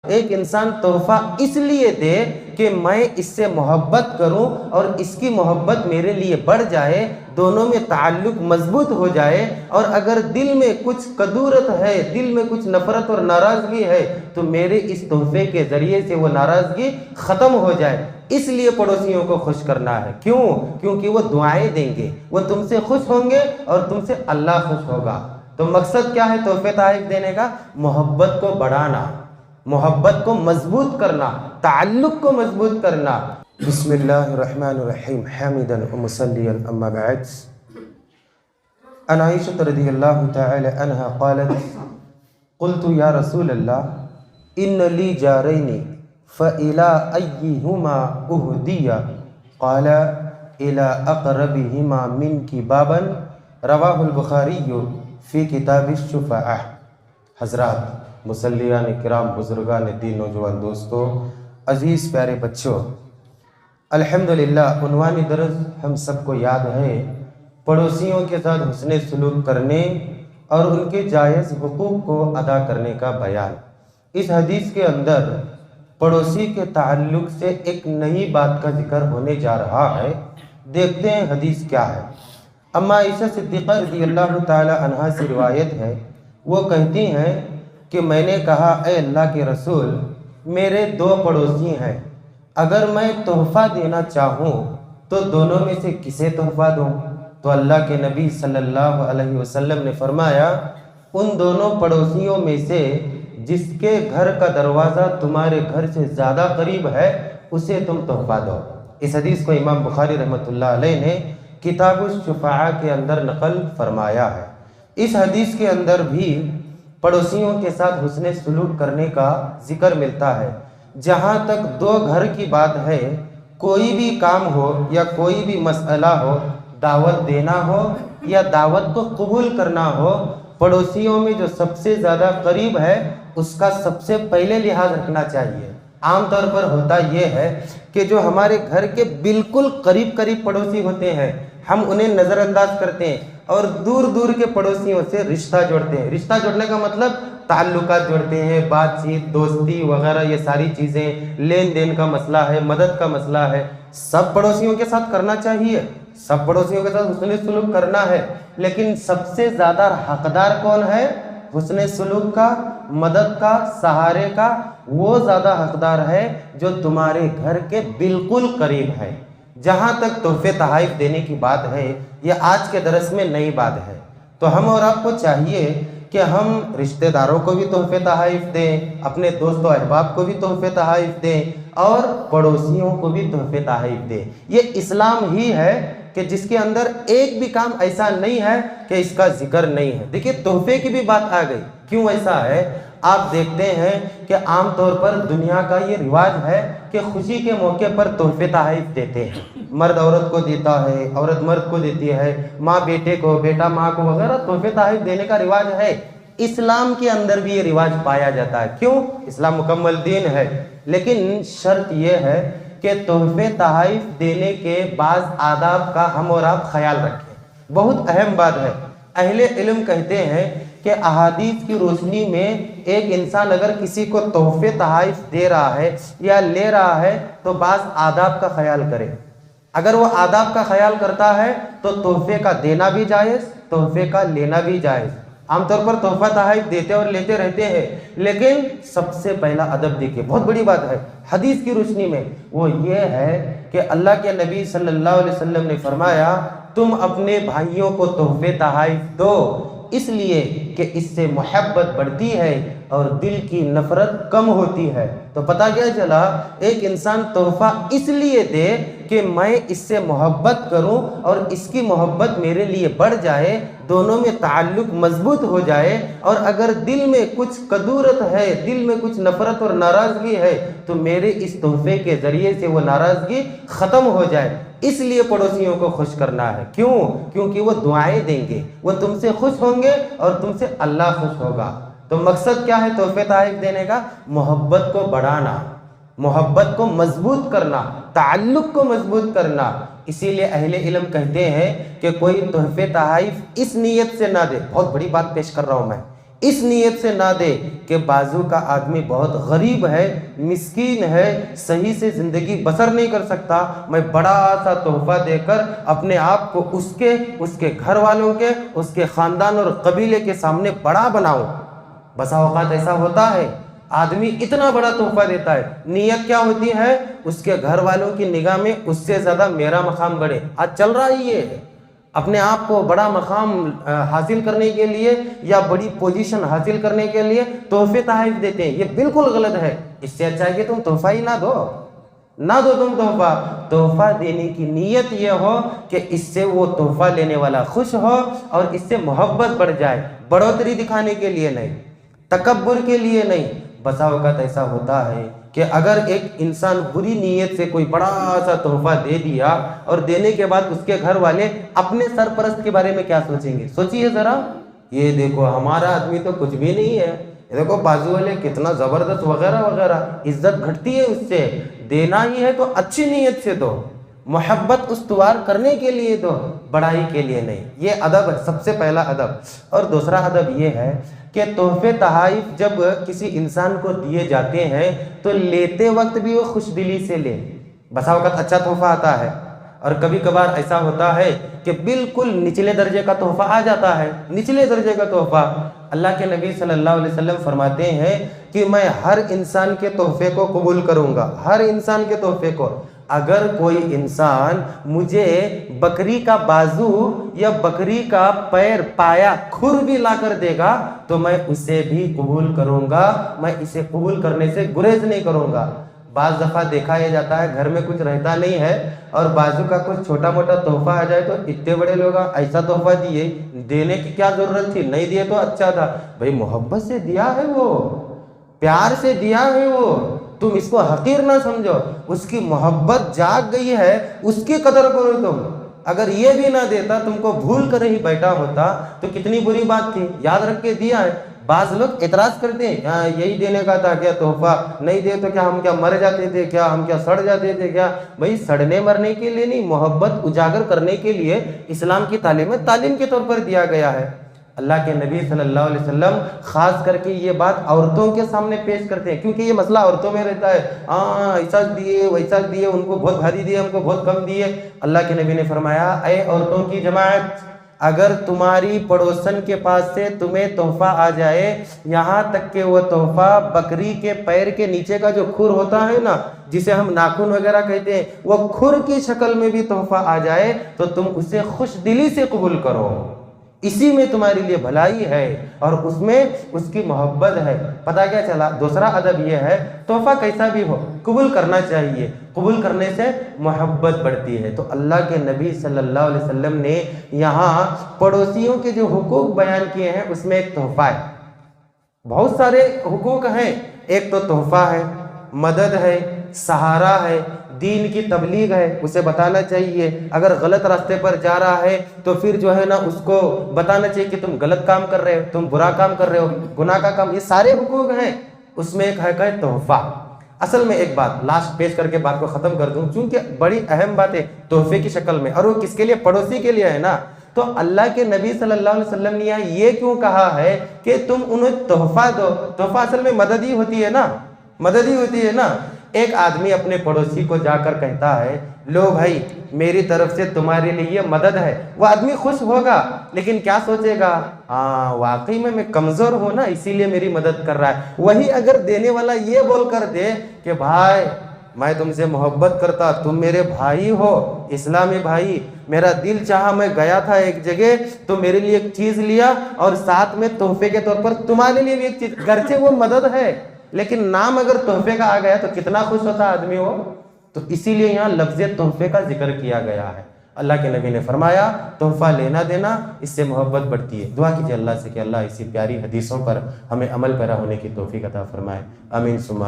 ایک انسان تحفہ اس لیے دے کہ میں اس سے محبت کروں اور اس کی محبت میرے لیے بڑھ جائے، دونوں میں تعلق مضبوط ہو جائے، اور اگر دل میں کچھ کدورت ہے، دل میں کچھ نفرت اور ناراضگی ہے تو میرے اس تحفے کے ذریعے سے وہ ناراضگی ختم ہو جائے۔ اس لیے پڑوسیوں کو خوش کرنا ہے۔ کیوں؟ کیونکہ وہ دعائیں دیں گے، وہ تم سے خوش ہوں گے اور تم سے اللہ خوش ہوگا۔ تو مقصد کیا ہے تحفے تحائف دینے کا؟ محبت کو بڑھانا، محبت کو مضبوط کرنا، تعلق کو مضبوط کرنا۔ بسم اللہ الرحمن الرحیم، حامدا ومصلیا اما بعد۔ عن عائشہ رضی اللہ تعالی عنہا قالت قلت یا رسول اللہ ان لی جارین فإلى أيهما أهدي قال إلى أقربهما منك بابا رواه البخاری فی کتاب الشفاعہ۔ حضرات، مصلیان کرام، بزرگان دین، نوجوان دوستو، عزیز پیارے بچوں، الحمدللہ عنوان درس ہم سب کو یاد ہے، پڑوسیوں کے ساتھ حسن سلوک کرنے اور ان کے جائز حقوق کو ادا کرنے کا بیان۔ اس حدیث کے اندر پڑوسی کے تعلق سے ایک نئی بات کا ذکر ہونے جا رہا ہے۔ دیکھتے ہیں حدیث کیا ہے۔ اما عائشہ صدیقہ رضی اللہ تعالی عنہا سے روایت ہے، وہ کہتی ہیں کہ میں نے کہا اے اللہ کے رسول، میرے دو پڑوسی ہیں، اگر میں تحفہ دینا چاہوں تو دونوں میں سے کسے تحفہ دوں؟ تو اللہ کے نبی صلی اللہ علیہ وسلم نے فرمایا، ان دونوں پڑوسیوں میں سے جس کے گھر کا دروازہ تمہارے گھر سے زیادہ قریب ہے اسے تم تحفہ دو۔ اس حدیث کو امام بخاری رحمۃ اللہ علیہ نے کتاب الشفاعہ کے اندر نقل فرمایا ہے۔ اس حدیث کے اندر بھی پڑوسیوں کے ساتھ حسن سلوک کرنے کا ذکر ملتا ہے۔ جہاں تک دو گھر کی بات ہے، کوئی بھی کام ہو یا کوئی بھی مسئلہ ہو، دعوت دینا ہو یا دعوت کو قبول کرنا ہو، پڑوسیوں میں جو سب سے زیادہ قریب ہے اس کا سب سے پہلے لحاظ رکھنا چاہیے۔ عام طور پر ہوتا یہ ہے کہ جو ہمارے گھر کے بالکل قریب پڑوسی ہوتے ہیں ہم انہیں نظر انداز کرتے ہیں اور دور دور کے پڑوسیوں سے رشتہ جوڑتے ہیں۔ رشتہ جوڑنے کا مطلب تعلقات جوڑتے ہیں، بات چیت، دوستی وغیرہ، یہ ساری چیزیں، لین دین کا مسئلہ ہے، مدد کا مسئلہ ہے، سب پڑوسیوں کے ساتھ کرنا چاہیے، سب پڑوسیوں کے ساتھ حسن سلوک کرنا ہے۔ لیکن سب سے زیادہ حقدار کون ہے حسن سلوک کا، مدد کا، سہارے کا؟ وہ زیادہ حقدار ہے جو تمہارے گھر کے بالکل قریب ہے۔ جہاں تک تحفے تحائف دینے کی بات ہے، یہ آج کے درس میں نئی بات ہے، تو ہم اور آپ کو چاہیے کہ ہم رشتہ داروں کو بھی تحفے تحائف دیں، اپنے دوست و احباب کو بھی تحفے تحائف دیں اور پڑوسیوں کو بھی تحفے تحائف دیں۔ یہ اسلام ہی ہے کہ جس کے اندر ایک بھی کام ایسا نہیں ہے کہ اس کا ذکر نہیں ہے۔ دیکھیے تحفے کی بھی بات آ گئی، کیوں ایسا ہے؟ آپ دیکھتے ہیں کہ عام طور پر دنیا کا یہ رواج ہے کہ خوشی کے موقع پر تحفے تحائف دیتے ہیں، مرد عورت کو دیتا ہے، عورت مرد کو دیتی ہے، ماں بیٹے کو، بیٹا ماں کو وغیرہ تحفے تحائف دینے کا رواج ہے۔ اسلام کے اندر بھی یہ رواج پایا جاتا ہے۔ کیوں؟ اسلام مکمل دین ہے، لیکن شرط یہ ہے کہ تحفے تحائف دینے کے بعض آداب کا ہم اور آپ خیال رکھیں۔ بہت اہم بات ہے۔ اہل علم کہتے ہیں کہ احادیث کی روشنی میں ایک انسان اگر کسی کو تحفے تحائف دے رہا ہے یا لے رہا ہے تو بعض آداب کا خیال کرے۔ اگر وہ آداب کا خیال کرتا ہے تو تحفے کا دینا بھی جائز، تحفے کا لینا بھی جائز۔ عام طور پر تحفہ تحائف دیتے اور لیتے رہتے ہیں، لیکن سب سے پہلا ادب دیکھیے، بہت بڑی بات ہے حدیث کی روشنی میں، وہ یہ ہے کہ اللہ کے نبی صلی اللہ علیہ وسلم نے فرمایا تم اپنے بھائیوں کو تحفے تحائف دو، اس لیے کہ اس سے محبت بڑھتی ہے اور دل کی نفرت کم ہوتی ہے۔ تو پتہ کیا چلا؟ ایک انسان تحفہ اس لیے دے کہ میں اس سے محبت کروں اور اس کی محبت میرے لیے بڑھ جائے، دونوں میں تعلق مضبوط ہو جائے، اور اگر دل میں کچھ کدورت ہے، دل میں کچھ نفرت اور ناراضگی ہے تو میرے اس تحفے کے ذریعے سے وہ ناراضگی ختم ہو جائے۔ اس لیے پڑوسیوں کو خوش کرنا ہے۔ کیوں؟ کیونکہ وہ دعائیں دیں گے، وہ تم سے خوش ہوں گے اور تم سے اللہ خوش ہوگا۔ تو مقصد کیا ہے تحفے تحائف دینے کا؟ محبت کو بڑھانا، محبت کو مضبوط کرنا، تعلق کو مضبوط کرنا۔ اسی لیے اہل علم کہتے ہیں کہ کوئی تحفے تحائف اس نیت سے نہ دے، بہت بڑی بات پیش کر رہا ہوں میں، اس نیت سے نہ دے کہ بازو کا آدمی بہت غریب ہے، مسکین ہے، صحیح سے زندگی بسر نہیں کر سکتا، میں بڑا سا تحفہ دے کر اپنے آپ کو اس کے گھر والوں کے، اس کے خاندان اور قبیلے کے سامنے بڑا بناؤں۔ بسا اوقات ایسا ہوتا ہے، آدمی اتنا بڑا تحفہ دیتا ہے، نیت کیا ہوتی ہے؟ اس کے گھر والوں کی نگاہ میں اس سے زیادہ میرا مقام بڑھے۔ آج چل رہا ہی یہ، اپنے آپ کو بڑا مقام حاصل کرنے کے لیے یا بڑی پوزیشن حاصل کرنے کے لیے تحفے تحائف دیتے ہیں، یہ بالکل غلط ہے۔ اس سے اچھا ہے کہ تم تحفہ ہی نہ دو تم تحفہ دینے کی نیت یہ ہو کہ اس سے وہ تحفہ لینے والا خوش ہو اور اس سے محبت بڑھ جائے، بڑھوتری دکھانے کے لیے نہیں، تکبر کے لیے نہیں۔ بسا اوقات ایسا ہوتا ہے کہ اگر ایک انسان بری نیت سے کوئی بڑا سا تحفہ دے دیا اور دینے کے بعد اس کے گھر والے اپنے سرپرست کے بارے میں کیا سوچیں گے؟ سوچیے ذرا، یہ دیکھو ہمارا آدمی تو کچھ بھی نہیں ہے، یہ دیکھو بازو والے کتنا زبردست وغیرہ وغیرہ، عزت گھٹتی ہے اس سے۔ دینا ہی ہے تو اچھی نیت سے دو، محبت استوار کرنے کے لیے دو، بڑائی کے لیے نہیں۔ یہ ادب ہے، سب سے پہلا ادب۔ اور دوسرا ادب یہ ہے کہ تحفے تحائف جب کسی انسان کو دیے جاتے ہیں تو لیتے وقت بھی وہ خوش دلی سے لے۔ بسا اوقات اچھا تحفہ آتا ہے اور کبھی کبھار ایسا ہوتا ہے کہ بالکل نچلے درجے کا تحفہ آ جاتا ہے، نچلے درجے کا تحفہ۔ اللہ کے نبی صلی اللہ علیہ وسلم فرماتے ہیں کہ میں ہر انسان کے تحفے کو قبول کروں گا، ہر انسان کے تحفے کو۔ اگر کوئی انسان مجھے بکری کا بازو یا بکری کا پیر، پایا، کھر بھی لا کر دے گا تو میں اسے بھی قبول کروں گا، میں اسے قبول کرنے سے گریز نہیں کروں گا۔ بعض دفعہ دیکھا یہ جاتا ہے گھر میں کچھ رہتا نہیں ہے اور بازو کا کچھ چھوٹا موٹا تحفہ آ جائے تو اتنے بڑے لوگ ایسا تحفہ دیے، دینے کی کیا ضرورت تھی، نہیں دیے تو اچھا تھا۔ بھئی محبت سے دیا ہے، وہ پیار سے دیا ہے، وہ تم اس کو حقیر نہ سمجھو، اس کی محبت جاگ گئی ہے، اس کی قدر کرو تم۔ اگر یہ بھی نہ دیتا، تم کو بھول کر ہی بیٹھا ہوتا تو کتنی بری بات تھی، یاد رکھ کے دیا ہے۔ بعض لوگ اعتراض کرتے ہیں، یہی دینے کا تھا کیا تحفہ، نہیں دے تو کیا ہم کیا مر جاتے تھے کیا، ہم کیا سڑ جاتے تھے کیا؟ بھئی سڑنے مرنے کے لیے نہیں، محبت اجاگر کرنے کے لیے اسلام کی تعلیم کے طور پر دیا گیا ہے۔ اللہ کے نبی صلی اللہ علیہ وسلم خاص کر کے یہ بات عورتوں کے سامنے پیش کرتے ہیں، کیونکہ یہ مسئلہ عورتوں میں رہتا ہے، ایسا دیے ویسا دیے، ان کو بہت بھاری دیے، ہم کو بہت کم دیے۔ اللہ کے نبی نے فرمایا، اے عورتوں کی جماعت، اگر تمہاری پڑوسن کے پاس سے تمہیں تحفہ آ جائے، یہاں تک کہ وہ تحفہ بکری کے پیر کے نیچے کا جو کھر ہوتا ہے نا، جسے ہم ناخن وغیرہ کہتے ہیں، وہ کھر کی شکل میں بھی تحفہ آ جائے تو تم اسے خوش دلی سے قبول کرو، اسی میں تمہاری لیے بھلائی ہے اور اس میں اس کی محبت ہے۔ پتہ کیا چلا؟ دوسرا ادب یہ ہے، تحفہ کیسا بھی ہو قبول کرنا چاہیے، قبول کرنے سے محبت بڑھتی ہے۔ تو اللہ کے نبی صلی اللہ علیہ وسلم نے یہاں پڑوسیوں کے جو حقوق بیان کیے ہیں اس میں ایک تحفہ ہے۔ بہت سارے حقوق ہیں، ایک تو تحفہ ہے، مدد ہے، سہارا ہے، دین کی تبلیغ ہے، اسے بتانا چاہیے۔ اگر غلط راستے پر جا رہا ہے تو پھر جو ہے نا اس کو بتانا چاہیے کہ تم غلط کام کر رہے ہو، تم برا کام کر رہے ہو، گناہ کا کام، یہ سارے حقوق ہیں۔ اس میں ایک ہے کہ تحفہ۔ اصل میں ایک بات لاسٹ پیش کر کے بات کو ختم کر دوں، چونکہ بڑی اہم بات ہے تحفے کی شکل میں، اور وہ کس کے لیے؟ پڑوسی کے لیے ہے نا۔ تو اللہ کے نبی صلی اللہ علیہ وسلم نے یہ کیوں کہا ہے کہ تم انہیں تحفہ دو؟ تحفہ اصل میں مدد ہی ہوتی ہے نا، مدد ہی ہوتی ہے نا۔ ایک آدمی اپنے پڑوسی کو جا کر کہتا ہے، لو بھائی میری طرف سے تمہارے لیے یہ مدد ہے، وہ آدمی خوش ہوگا، لیکن کیا سوچے گا؟ واقعی میں کمزور ہوں نا، اسی لیے میری مدد کر رہا ہے۔ وہی اگر دینے والا یہ بول کر دے کہ بھائی میں تم سے محبت کرتا، تم میرے بھائی ہو، اسلامی بھائی، میرا دل چاہا، میں گیا تھا ایک جگہ تو میرے لیے ایک چیز لیا اور ساتھ میں تحفے کے طور پر تمہارے لیے بھی ایک چیز، گرچہ وہ مدد ہے لیکن نام اگر تحفے کا آ گیا تو کتنا خوش ہوتا آدمی ہو۔ تو اسی لیے یہاں لفظ تحفے کا ذکر کیا گیا ہے۔ اللہ کے نبی نے فرمایا تحفہ لینا دینا، اس سے محبت بڑھتی ہے۔ دعا کیجیے اللہ سے کہ اللہ اسی پیاری حدیثوں پر ہمیں عمل پیرا ہونے کی توفیق عطا فرمائے، آمین ثم آمین۔